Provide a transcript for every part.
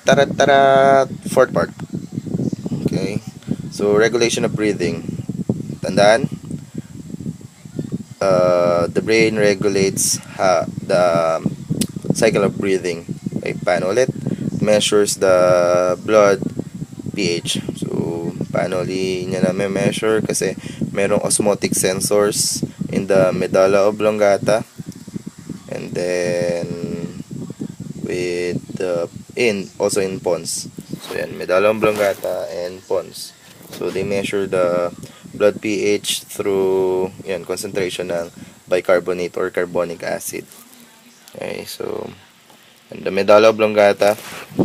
Tara, fourth part. Okay. So, regulation of breathing. Tandaan, the brain regulates the cycle of breathing. Okay, paano ulit? Measures the blood pH. So, paano niya na measure? Kasi merong osmotic sensors in the medulla oblongata, and then with the also in pons. So yan, medulla oblongata and pons. So they measure the blood pH through yan concentration ng bicarbonate or carbonic acid. Okay, so and the medulla oblongata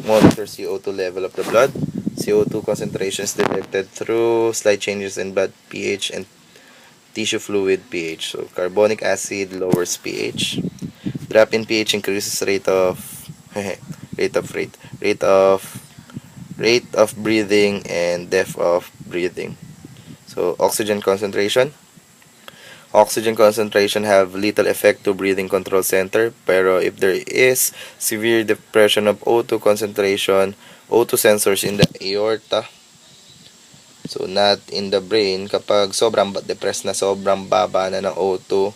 monitors CO2 level of the blood. CO2 concentration is detected through slight changes in blood pH and tissue fluid pH. So carbonic acid lowers pH. Drop in pH increases rate of rate of rate rate of rate of breathing and depth of breathing. So oxygen concentration. Oxygen concentration have little effect to breathing control center, pero if there is severe depression of O2 concentration, O2 sensors in the aorta, so not in the brain, kapag sobrang depressed na, sobrang baba na ng O2,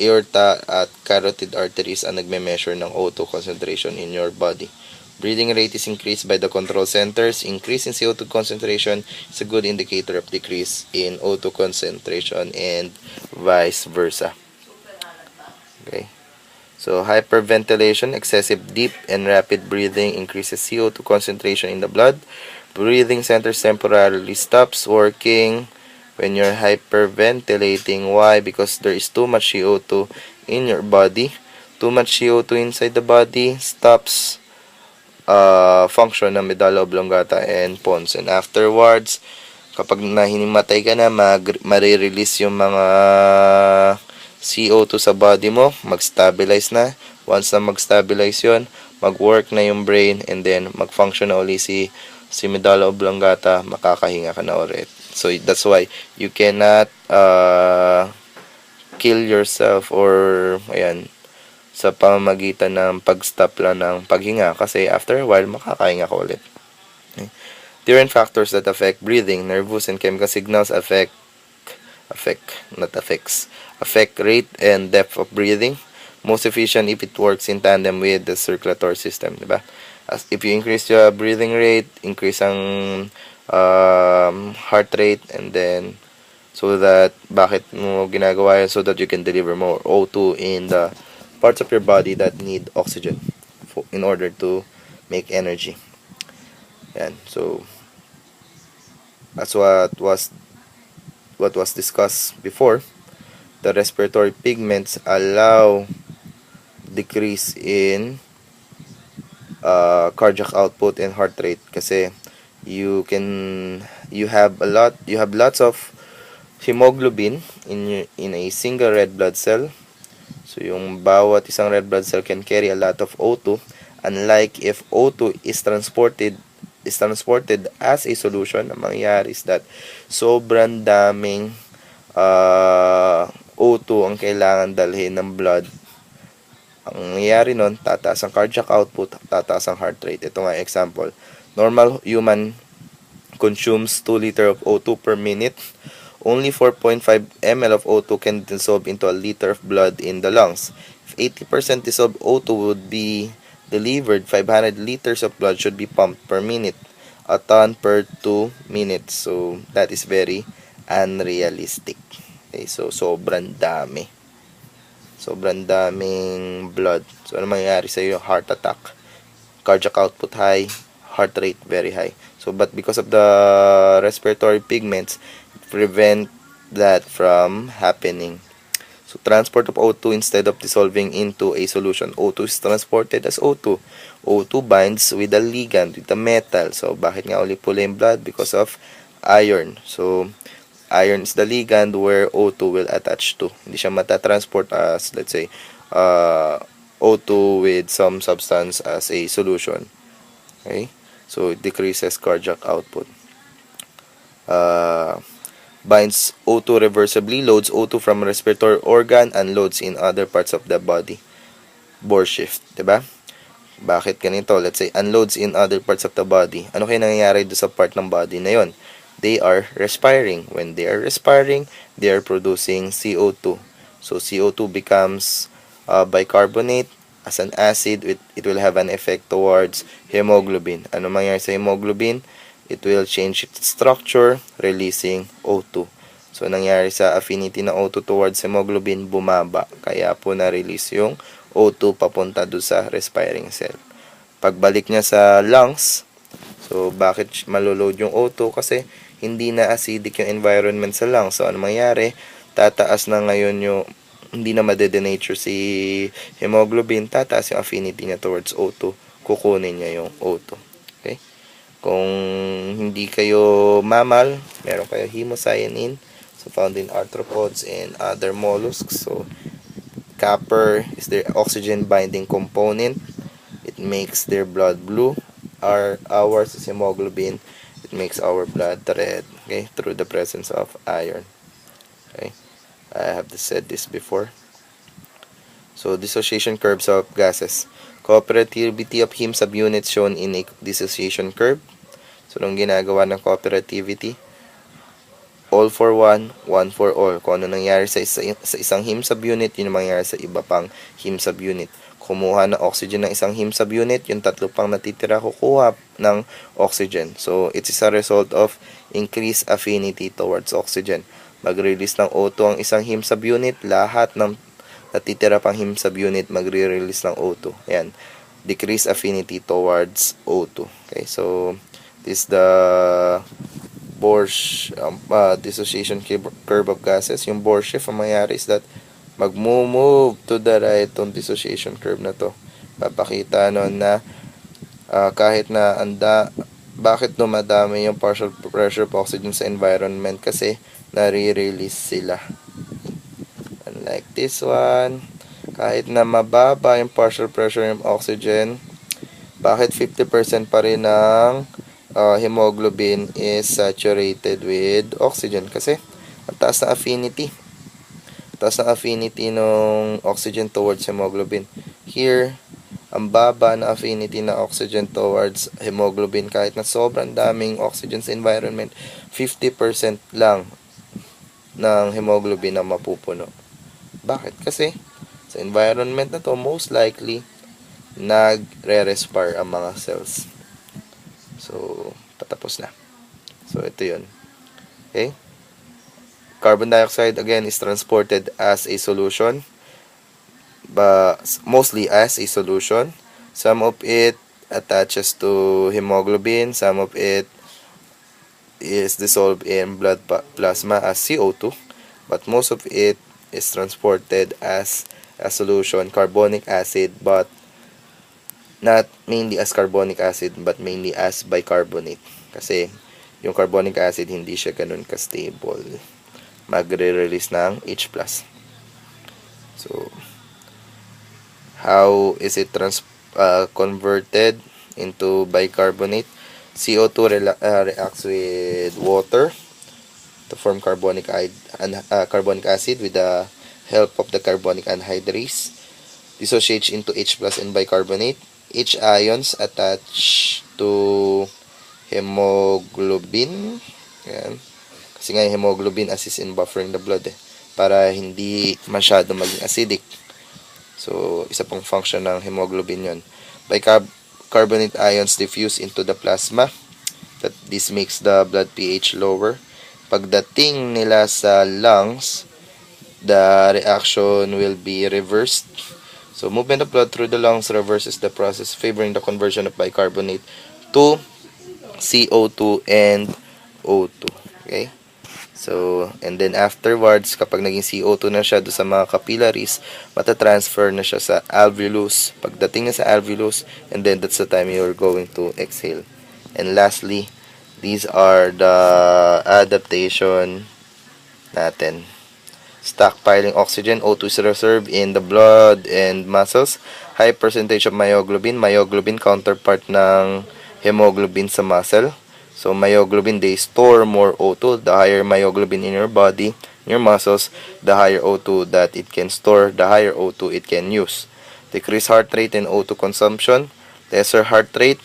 aorta at carotid arteries ang nagme-measure ng O2 concentration in your body. Breathing rate is increased by the control centers. Increase in CO2 concentration is a good indicator of decrease in O2 concentration and vice versa. Okay. So hyperventilation, excessive deep and rapid breathing increases CO2 concentration in the blood. Breathing centers temporarily stops working when you're hyperventilating. Why? Because there is too much CO2 in your body. Too much CO2 inside the body stops function ng medulla oblongata and pons. And afterwards, kapag nahinimatay ka na, marirelease yung mga CO2 sa body mo, mag-stabilize na. Once na mag-stabilize yun, mag-work na yung brain, and then mag-function na uli si medulla oblongata, makakahinga ka na ulit. So that's why you cannot kill yourself or ayan, sa pamamagitan ng pag-stop lang ng paghinga, kasi after a while makakahinga ka ulit. Okay. Different factors that affect breathing, nervous and chemical signals affect rate and depth of breathing. Most efficient if it works in tandem with the circulatory system, diba? As if you increase your breathing rate, increase ang heart rate, and then so that bakit mo ginagawa yan? So that you can deliver more O2 in the parts of your body that need oxygen in order to make energy. Yan. So that's what was discussed before. The respiratory pigments allow decrease in cardiac output and heart rate, kasi you have lots of hemoglobin in a single red blood cell. So yung bawat isang red blood cell can carry a lot of O2, unlike if O2 is transported as a solution. Ang mangyayari is that sobrang daming O2 ang kailangan dalhin ng blood. Ang nangyayari nun, tataas ang cardiac output, tataas ang heart rate. Ito nga example. Normal human consumes 2 liter of O2 per minute. Only 4.5 ml of O2 can dissolve into a liter of blood in the lungs. If 80% dissolved O2 would be delivered, 500 liters of blood should be pumped per minute, a ton per 2 minutes. So that is very unrealistic. Okay, so sobrang daming blood. So ano mangyayari sa iyo? Heart attack, cardiac output high, heart rate very high. So but because of the respiratory pigments, prevent that from happening. So transport of O2 instead of dissolving into a solution. O2 is transported as O2. O2 binds with a ligand, with a metal. So bakit nga uli pula yung blood? Because of iron. So iron is the ligand where O2 will attach to. Hindi siya matatransport as, let's say, O2 with some substance as a solution. Okay? So it decreases cardiac output. Binds O2 reversibly, loads O2 from respiratory organ and loads in other parts of the body. Bore shift, diba? Bakit ganito? Let's say, unloads in other parts of the body. Ano kaya nangyayari do sa part ng body na yon? They are respiring. When they are respiring, they are producing CO2. So, CO2 becomes bicarbonate. As an acid, it will have an effect towards hemoglobin. Ano mangyayari sa hemoglobin? It will change its structure, releasing O2. So, nangyari sa affinity ng O2 towards hemoglobin, bumaba. Kaya po na-release yung O2 papunta do sa respiring cell. Pagbalik niya sa lungs, so bakit maloload yung O2? Kasi hindi na acidic yung environment sa lungs. So, ano mangyari? Tataas na ngayon yung, hindi na madedenature si hemoglobin, tataas yung affinity niya towards O2. Kukunin niya yung O2. Okay? Kung hindi kayo mammal, meron kayo hemocyanin, so found in arthropods and other mollusks. So, copper is their oxygen binding component. It makes their blood blue. Ours is hemoglobin. It makes our blood red, okay, through the presence of iron. Okay, I have said this before. So, dissociation curves of gases. Cooperativity of heme subunits shown in a dissociation curve. So, nung ginagawa ng cooperativity, all for one, one for all. Kung ano nangyari sa isang heme subunit, yun ang mangyayari sa iba pang heme subunit. Kumuha ng oxygen ng isang heme subunit, yung tatlo pang natitira kukuha ng oxygen. So, it is a result of increased affinity towards oxygen. Mag-release ng O2 ang isang heme subunit, lahat ng natitira pang heme subunit magre-release ng O2. Ayan, decreased affinity towards O2. Okay, so this is the Bohr's dissociation curve of gases. Yung Bohr shift, ang mangyayari is that mag-move to the right tong dissociation curve na to. Papakita nun na kahit na bakit dumadami yung partial pressure of oxygen sa environment, kasi nare-release sila. Unlike this one, kahit na mababa yung partial pressure ng oxygen, bakit 50% pa rin ng hemoglobin is saturated with oxygen? Kasi ang taas na affinity. Taas na affinity ng oxygen towards hemoglobin. Here, ang baba na affinity na oxygen towards hemoglobin, kahit na sobrang daming oxygen sa environment, 50% lang ng hemoglobin na mapupuno. Bakit? Kasi sa environment na to, most likely nagre-respire ang mga cells. So, patapos na. So, ito yun. Okay? Carbon dioxide, again, is transported as a solution. But mostly as a solution. Some of it attaches to hemoglobin. Some of it is dissolved in blood plasma as CO2. But most of it is transported as a solution, carbonic acid, but not mainly as carbonic acid, but mainly as bicarbonate. Kasi yung carbonic acid hindi siya ganun ka-stable. Magre-release ng H+. So, how is it converted into bicarbonate? CO2 reacts with water to form carbonic acid with the help of the carbonic anhydrase. Dissociates into H+ and bicarbonate. H ions attach to hemoglobin. Yan. Kasi nga yung hemoglobin assists in buffering the blood para hindi masyado maging acidic. So, isa pong function ng hemoglobin yon. Bicarbonate ions diffuse into the plasma. This makes the blood pH lower. Pagdating nila sa lungs, the reaction will be reversed. So, movement of blood through the lungs reverses the process, favoring the conversion of bicarbonate to CO2 and O2. Okay? So, and then afterwards, kapag naging CO2 na siya do sa mga capillaries, matatransfer na siya sa alveolus. Pagdating na sa alveolus, and then that's the time you're going to exhale. And lastly, these are the adaptation natin. Stockpiling oxygen. O2 is reserved in the blood and muscles. High percentage of myoglobin. Myoglobin, counterpart ng hemoglobin sa muscle. So, myoglobin, they store more O2. The higher myoglobin in your body, in your muscles, the higher O2 that it can store, the higher O2 it can use. Decrease heart rate and O2 consumption. Lesser heart rate,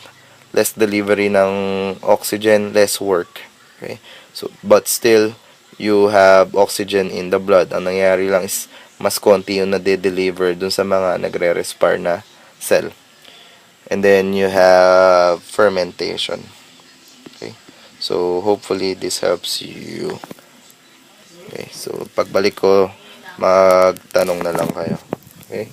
less delivery ng oxygen, less work. Okay? So, but still, you have oxygen in the blood. Ang nangyayari lang is, mas konti yung nade-deliver dun sa mga nagre-respire na cell. And then, you have fermentation. Okay? So, hopefully, this helps you. Okay? So, pagbalik ko, magtanong na lang kayo. Okay?